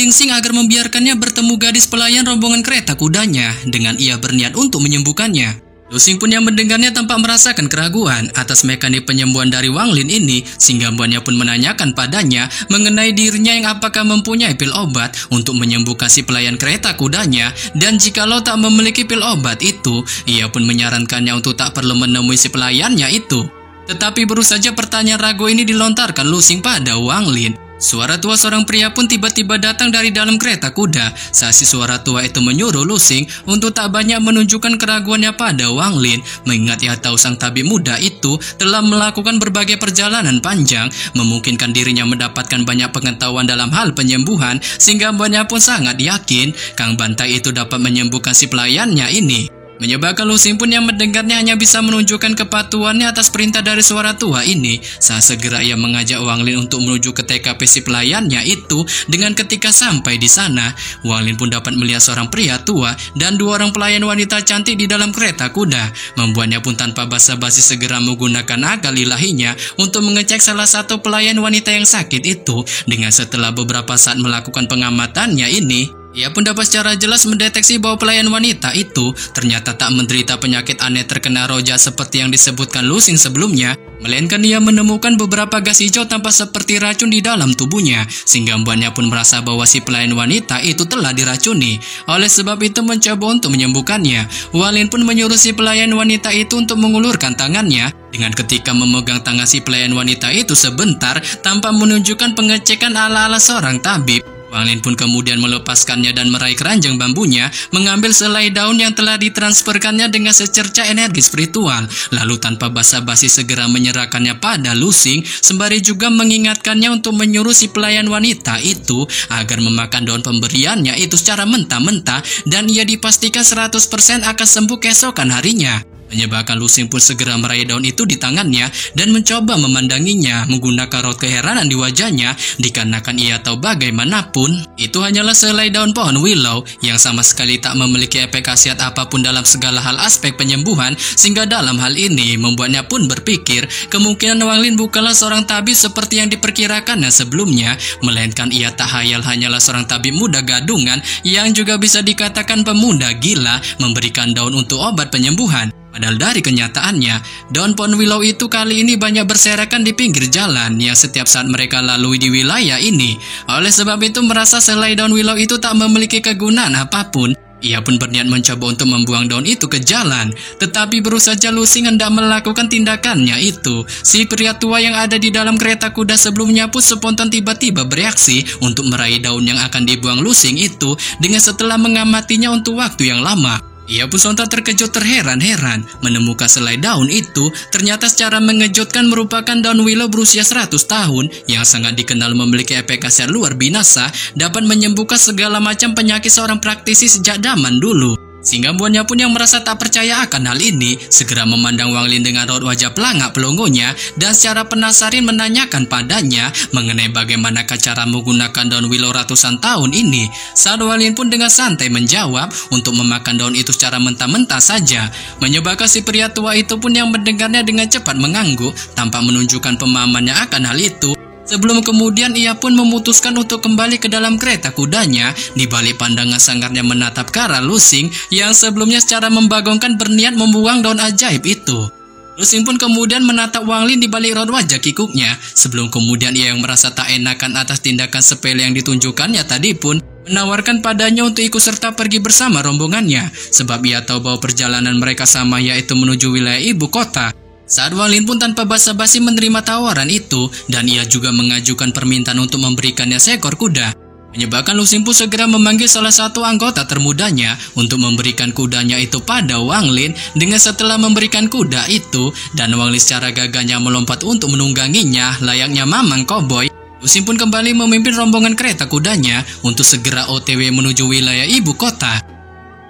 mengingsing agar membiarkannya bertemu gadis pelayan rombongan kereta kudanya dengan ia berniat untuk menyembuhkannya. Lu Xing pun yang mendengarnya tampak merasakan keraguan atas mekanik penyembuhan dari Wang Lin ini, sehingga mbaknya pun menanyakan padanya mengenai dirinya yang apakah mempunyai pil obat untuk menyembuhkan si pelayan kereta kudanya, dan jikalau tak memiliki pil obat itu, ia pun menyarankannya untuk tak perlu menemui si pelayannya itu. Tetapi baru saja pertanyaan ragu ini dilontarkan Lu Xing pada Wang Lin, suara tua seorang pria pun tiba-tiba datang dari dalam kereta kuda. Saat si suara tua itu menyuruh Lu Xing untuk tak banyak menunjukkan keraguannya pada Wang Lin, mengingat ia tahu sang tabib muda itu telah melakukan berbagai perjalanan panjang, memungkinkan dirinya mendapatkan banyak pengetahuan dalam hal penyembuhan, sehingga mbaknya pun sangat yakin Kang Bantai itu dapat menyembuhkan si pelayannya ini. Menyebabkan Lu Xing pun yang mendengarnya hanya bisa menunjukkan kepatuhannya atas perintah dari suara tua ini. Saat segera ia mengajak Wang Lin untuk menuju ke TKP si pelayannya itu, dengan ketika sampai di sana, Wang Lin pun dapat melihat seorang pria tua dan dua orang pelayan wanita cantik di dalam kereta kuda. Membuatnya pun tanpa basa-basi segera menggunakan akal ilahinya untuk mengecek salah satu pelayan wanita yang sakit itu. Dengan setelah beberapa saat melakukan pengamatannya ini, ia pun dapat secara jelas mendeteksi bahwa pelayan wanita itu ternyata tak menderita penyakit aneh terkena roja seperti yang disebutkan Lu Xing sebelumnya, melainkan ia menemukan beberapa gas hijau tampak seperti racun di dalam tubuhnya, sehingga mbaknya pun merasa bahwa si pelayan wanita itu telah diracuni. Oleh sebab itu mencoba untuk menyembuhkannya. Wang Lin pun menyuruh si pelayan wanita itu untuk mengulurkan tangannya. Dengan ketika memegang tangan si pelayan wanita itu sebentar tanpa menunjukkan pengecekan ala-ala seorang tabib, Wang Lin pun kemudian melepaskannya dan meraih keranjang bambunya, mengambil selai daun yang telah ditransferkannya dengan secerca energi spiritual, lalu tanpa basa-basi segera menyerahkannya pada Lu Xing, sembari juga mengingatkannya untuk menyuruh si pelayan wanita itu agar memakan daun pemberiannya itu secara mentah-mentah, dan ia dipastikan 100% akan sembuh keesokan harinya. Menyebabkan Lu Xing pun segera meraih daun itu di tangannya dan mencoba memandanginya menggunakan raut keheranan di wajahnya, dikarenakan ia tahu bagaimanapun itu hanyalah selai daun pohon willow yang sama sekali tak memiliki efek khasiat apapun dalam segala hal aspek penyembuhan, sehingga dalam hal ini membuatnya pun berpikir kemungkinan Wang Lin bukanlah seorang tabib seperti yang diperkirakannya sebelumnya, melainkan ia tak hayal hanyalah seorang tabib muda gadungan yang juga bisa dikatakan pemuda gila memberikan daun untuk obat penyembuhan. Padahal dari kenyataannya, daun pohon willow itu kali ini banyak berserakan di pinggir jalan yang setiap saat mereka lalui di wilayah ini. Oleh sebab itu merasa selai daun willow itu tak memiliki kegunaan apapun, ia pun berniat mencoba untuk membuang daun itu ke jalan. Tetapi baru saja Lu Xing hendak melakukan tindakannya itu, si pria tua yang ada di dalam kereta kuda sebelumnya pun spontan tiba-tiba bereaksi untuk meraih daun yang akan dibuang Lu Xing itu, dengan setelah mengamatinya untuk waktu yang lama. Ia pun sontak terkejut terheran-heran menemukan selai daun itu ternyata secara mengejutkan merupakan daun willow berusia 100 tahun yang sangat dikenal memiliki efek khasiat luar binasa, dapat menyembuhkan segala macam penyakit seorang praktisi sejak zaman dulu. Sehingga mbaknya pun yang merasa tak percaya akan hal ini segera memandang Wang Lin dengan raut wajah pelangak pelongonya dan secara penasaran menanyakan padanya mengenai bagaimana cara menggunakan daun willow ratusan tahun ini. Saat Wang Lin pun dengan santai menjawab untuk memakan daun itu secara mentah-mentah saja, menyebabkan si pria tua itu pun yang mendengarnya dengan cepat mengangguk tanpa menunjukkan pemahamannya akan hal itu. Sebelum kemudian ia pun memutuskan untuk kembali ke dalam kereta kudanya, di balik pandangan sangarnya menatap ke arah Lu Xing yang sebelumnya secara membagongkan berniat membuang daun ajaib itu. Lu Xing pun kemudian menatap Wang Lin di balik raut wajah kikuknya, sebelum kemudian ia yang merasa tak enakan atas tindakan sepele yang ditunjukkannya tadi pun menawarkan padanya untuk ikut serta pergi bersama rombongannya, sebab ia tahu bahwa perjalanan mereka sama yaitu menuju wilayah ibu kota. Saat Wang Lin pun tanpa basa-basi menerima tawaran itu, dan ia juga mengajukan permintaan untuk memberikannya seekor kuda, menyebabkan Lu Xing pun segera memanggil salah satu anggota termudanya untuk memberikan kudanya itu pada Wang Lin. Dengan setelah memberikan kuda itu, dan Wang Lin secara gagahnya melompat untuk menungganginya layaknya mamang koboi, Lu Xing pun kembali memimpin rombongan kereta kudanya untuk segera OTW menuju wilayah ibu kota.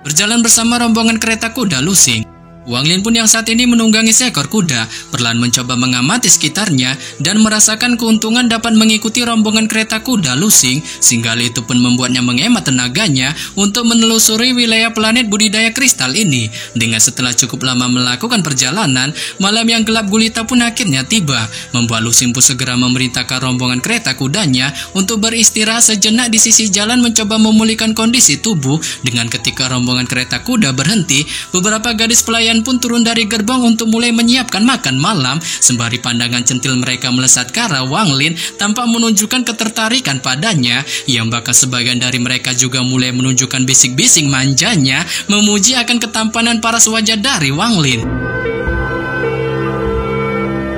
Berjalan bersama rombongan kereta kuda Lu Xing, Wang Lin pun yang saat ini menunggangi seekor kuda, perlahan mencoba mengamati sekitarnya dan merasakan keuntungan dapat mengikuti rombongan kereta kuda Lusing, sehingga hal itu pun membuatnya menghemat tenaganya untuk menelusuri wilayah planet budidaya kristal ini. Dengan setelah cukup lama melakukan perjalanan, malam yang gelap gulita pun akhirnya tiba, membuat Lusing pun segera memerintahkan rombongan kereta kudanya untuk beristirahat sejenak di sisi jalan mencoba memulihkan kondisi tubuh. Dengan ketika rombongan kereta kuda berhenti, beberapa gadis pelayan pun turun dari gerbang untuk mulai menyiapkan makan malam, sembari pandangan centil mereka melesat ke arah Wang Lin tanpa menunjukkan ketertarikan padanya, yang bahkan sebagian dari mereka juga mulai menunjukkan bisik-bisik manjanya memuji akan ketampanan paras wajah dari Wang Lin.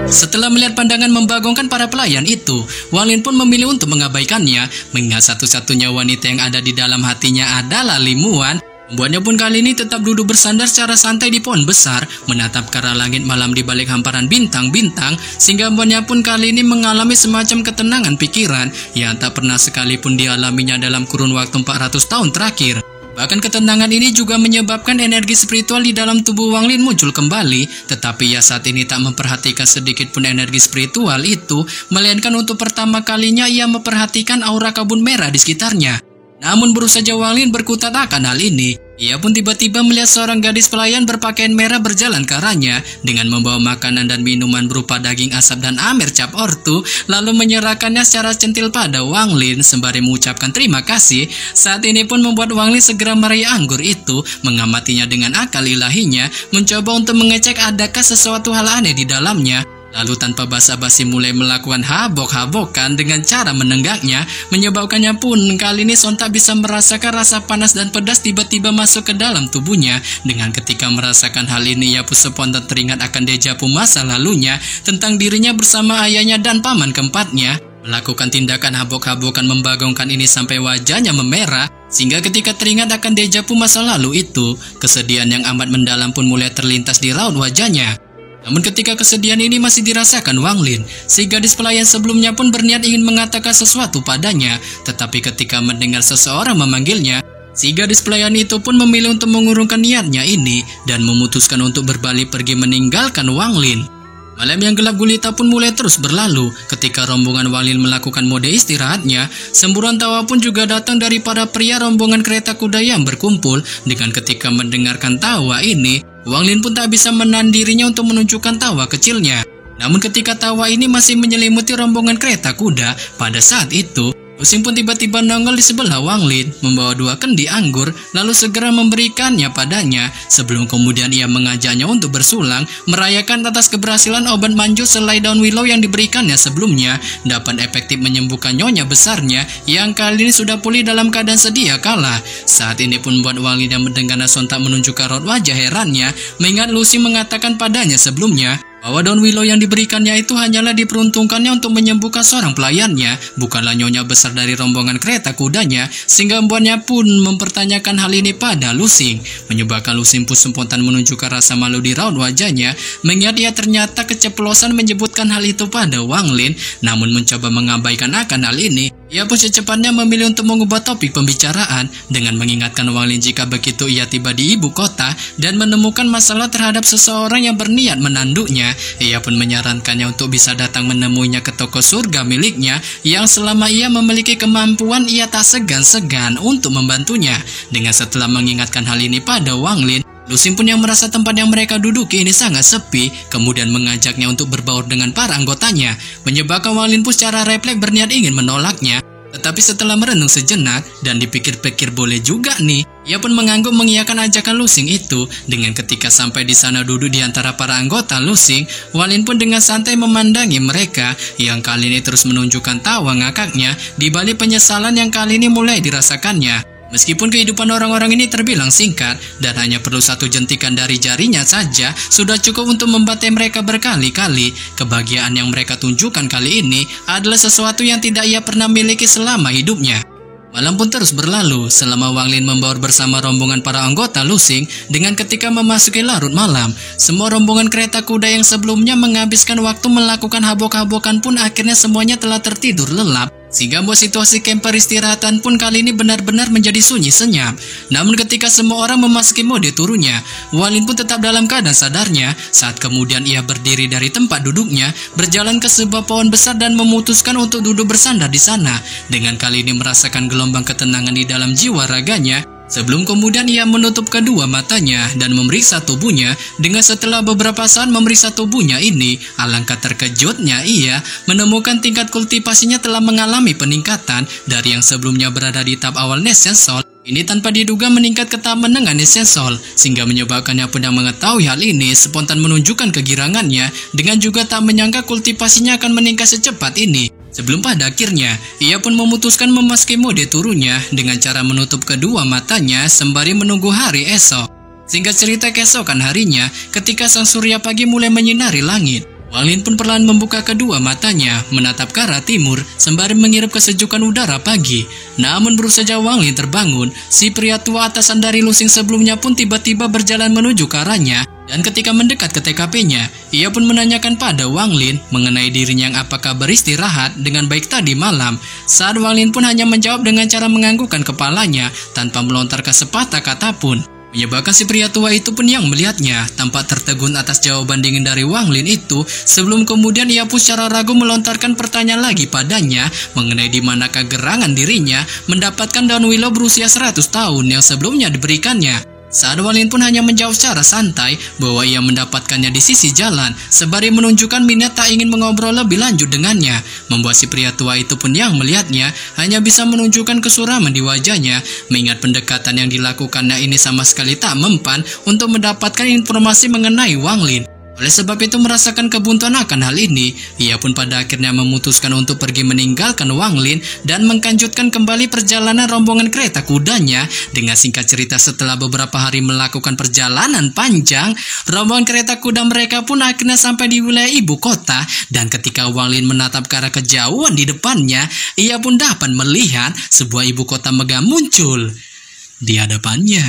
Setelah melihat pandangan membagongkan para pelayan itu, Wang Lin pun memilih untuk mengabaikannya, mengingat satu-satunya wanita yang ada di dalam hatinya adalah Li Muan. Membuatnya pun kali ini tetap duduk bersandar secara santai di pohon besar, menatap ke arah langit malam di balik hamparan bintang-bintang, sehingga membuatnya pun kali ini mengalami semacam ketenangan pikiran yang tak pernah sekalipun dialaminya dalam kurun waktu 400 tahun terakhir. Bahkan ketenangan ini juga menyebabkan energi spiritual di dalam tubuh Wang Lin muncul kembali, tetapi ia saat ini tak memperhatikan sedikit pun energi spiritual itu, melainkan untuk pertama kalinya ia memperhatikan aura kabut merah di sekitarnya. Namun baru saja Wang Lin berkutat akan hal ini, ia pun tiba-tiba melihat seorang gadis pelayan berpakaian merah berjalan ke arahnya dengan membawa makanan dan minuman berupa daging asap dan amer cap ortu, lalu menyerahkannya secara centil pada Wang Lin sembari mengucapkan terima kasih. Saat ini pun membuat Wang Lin segera meraih anggur itu, mengamatinya dengan akal ilahinya, mencoba untuk mengecek adakah sesuatu hal aneh di dalamnya. Lalu tanpa basa-basi mulai melakukan habok-habokan dengan cara menenggaknya, menyebabkannya pun kali ini sontak bisa merasakan rasa panas dan pedas tiba-tiba masuk ke dalam tubuhnya. Dengan ketika merasakan hal ini, ia pun spontan teringat akan dejavu masa lalunya tentang dirinya bersama ayahnya dan paman keempatnya. Melakukan tindakan habok-habokan membagongkan ini sampai wajahnya memerah, sehingga ketika teringat akan dejavu masa lalu itu, kesedihan yang amat mendalam pun mulai terlintas di raut wajahnya. Namun ketika kesedihan ini masih dirasakan Wang Lin, si gadis pelayan sebelumnya pun berniat ingin mengatakan sesuatu padanya, tetapi ketika mendengar seseorang memanggilnya, si gadis pelayan itu pun memilih untuk mengurungkan niatnya ini dan memutuskan untuk berbalik pergi meninggalkan Wang Lin. Malam yang gelap gulita pun mulai terus berlalu. Ketika rombongan Wang Lin melakukan mode istirahatnya, semburan tawa pun juga datang dari para pria rombongan kereta kuda yang berkumpul. Dengan ketika mendengarkan tawa ini, Wang Lin pun tak bisa menahan dirinya untuk menunjukkan tawa kecilnya. Namun ketika tawa ini masih menyelimuti rombongan kereta kuda, pada saat itu Lusing pun tiba-tiba nongol di sebelah Wang Lin, membawa 2 kendi anggur, lalu segera memberikannya padanya, sebelum kemudian ia mengajaknya untuk bersulang, merayakan atas keberhasilan obat manjur selai daun willow yang diberikannya sebelumnya, dapat efektif menyembuhkan nyonya besarnya, yang kali ini sudah pulih dalam keadaan sedia kala. Saat ini pun buat Wang Lin yang mendengarnya sontak menunjukkan raut wajah herannya, mengingat Lusing mengatakan padanya sebelumnya, bahwa daun willow yang diberikannya itu hanyalah diperuntukkannya untuk menyembuhkan seorang pelayannya, bukanlah nyonya besar dari rombongan kereta kudanya, sehingga membuatnya pun mempertanyakan hal ini pada Lusing. Menyebabkan Lusing pun spontan menunjukkan rasa malu di raut wajahnya, mengingat ia ternyata keceplosan menyebutkan hal itu pada Wang Lin. Namun mencoba mengabaikan akan hal ini, ia pun secepatnya memilih untuk mengubah topik pembicaraan dengan mengingatkan Wang Lin jika begitu ia tiba di ibu kota dan menemukan masalah terhadap seseorang yang berniat menanduknya. Ia pun menyarankannya untuk bisa datang menemuinya ke toko surga miliknya, yang selama ia memiliki kemampuan ia tak segan-segan untuk membantunya. Dengan setelah mengingatkan hal ini pada Wang Lin, Lusing pun yang merasa tempat yang mereka duduki ini sangat sepi, kemudian mengajaknya untuk berbaur dengan para anggotanya, menyebabkan Wang Lin pun secara refleks berniat ingin menolaknya. Tetapi setelah merenung sejenak dan dipikir-pikir boleh juga nih, ia pun mengangguk mengiyakan ajakan Lusing itu. Dengan ketika sampai di sana duduk di antara para anggota Lusing, Wang Lin pun dengan santai memandangi mereka, yang kali ini terus menunjukkan tawa ngakaknya di balik penyesalan yang kali ini mulai dirasakannya. Meskipun kehidupan orang-orang ini terbilang singkat dan hanya perlu 1 jentikan dari jarinya saja sudah cukup untuk membantai mereka berkali-kali, kebahagiaan yang mereka tunjukkan kali ini adalah sesuatu yang tidak ia pernah miliki selama hidupnya. Malam pun terus berlalu selama Wang Lin membaur bersama rombongan para anggota Lusing. Dengan ketika memasuki larut malam, semua rombongan kereta kuda yang sebelumnya menghabiskan waktu melakukan habok-habokan pun akhirnya semuanya telah tertidur lelap. Sehingga buat situasi kamp peristirahatan pun kali ini benar-benar menjadi sunyi senyap. Namun ketika semua orang memasuki mode turunnya, Wang Lin pun tetap dalam keadaan sadarnya saat kemudian ia berdiri dari tempat duduknya, berjalan ke sebuah pohon besar dan memutuskan untuk duduk bersandar di sana. Dengan kali ini merasakan gelombang ketenangan di dalam jiwa raganya, sebelum kemudian ia menutup kedua matanya dan memeriksa tubuhnya. Dengan setelah beberapa saat memeriksa tubuhnya ini, alangkah terkejutnya ia menemukan tingkat kultivasinya telah mengalami peningkatan dari yang sebelumnya berada di tahap awal Nescensol. Ini tanpa diduga meningkat ke tahap menengah Nescensol, sehingga menyebabkannya pun yang mengetahui hal ini spontan menunjukkan kegirangannya dengan juga tak menyangka kultivasinya akan meningkat secepat ini. Sebelum pada akhirnya, ia pun memutuskan memasuki mode turunnya dengan cara menutup kedua matanya sembari menunggu hari esok. Singkat cerita keesokan harinya, ketika sang surya pagi mulai menyinari langit, Wang Lin pun perlahan membuka kedua matanya, menatap ke arah timur sembari menghirup kesejukan udara pagi. Namun baru saja Wang Lin terbangun, si pria tua atasan dari Lusing sebelumnya pun tiba-tiba berjalan menuju ke arahnya. Dan ketika mendekat ke TKP-nya, ia pun menanyakan pada Wang Lin mengenai dirinya yang apakah beristirahat dengan baik tadi malam. Saat Wang Lin pun hanya menjawab dengan cara menganggukkan kepalanya tanpa melontarkan sepatah kata pun. Menyebabkan si pria tua itu pun yang melihatnya tampak tertegun atas jawaban dingin dari Wang Lin itu, sebelum kemudian ia pun secara ragu melontarkan pertanyaan lagi padanya mengenai di manakah gerangan dirinya mendapatkan daun willow berusia 100 tahun yang sebelumnya diberikannya. Saat Wang Lin pun hanya menjawab secara santai bahwa ia mendapatkannya di sisi jalan, sembari menunjukkan minat tak ingin mengobrol lebih lanjut dengannya. Membuat si pria tua itu pun yang melihatnya hanya bisa menunjukkan kesuraman di wajahnya, mengingat pendekatan yang dilakukannya ini sama sekali tak mempan untuk mendapatkan informasi mengenai Wang Lin. Oleh sebab itu merasakan kebuntuan akan hal ini, ia pun pada akhirnya memutuskan untuk pergi meninggalkan Wang Lin dan menglanjutkan kembali perjalanan rombongan kereta kudanya. Dengan singkat cerita, setelah beberapa hari melakukan perjalanan panjang, rombongan kereta kuda mereka pun akhirnya sampai di wilayah ibu kota. Dan ketika Wang Lin menatap ke arah kejauhan di depannya, ia pun dapat melihat sebuah ibu kota megah muncul di hadapannya.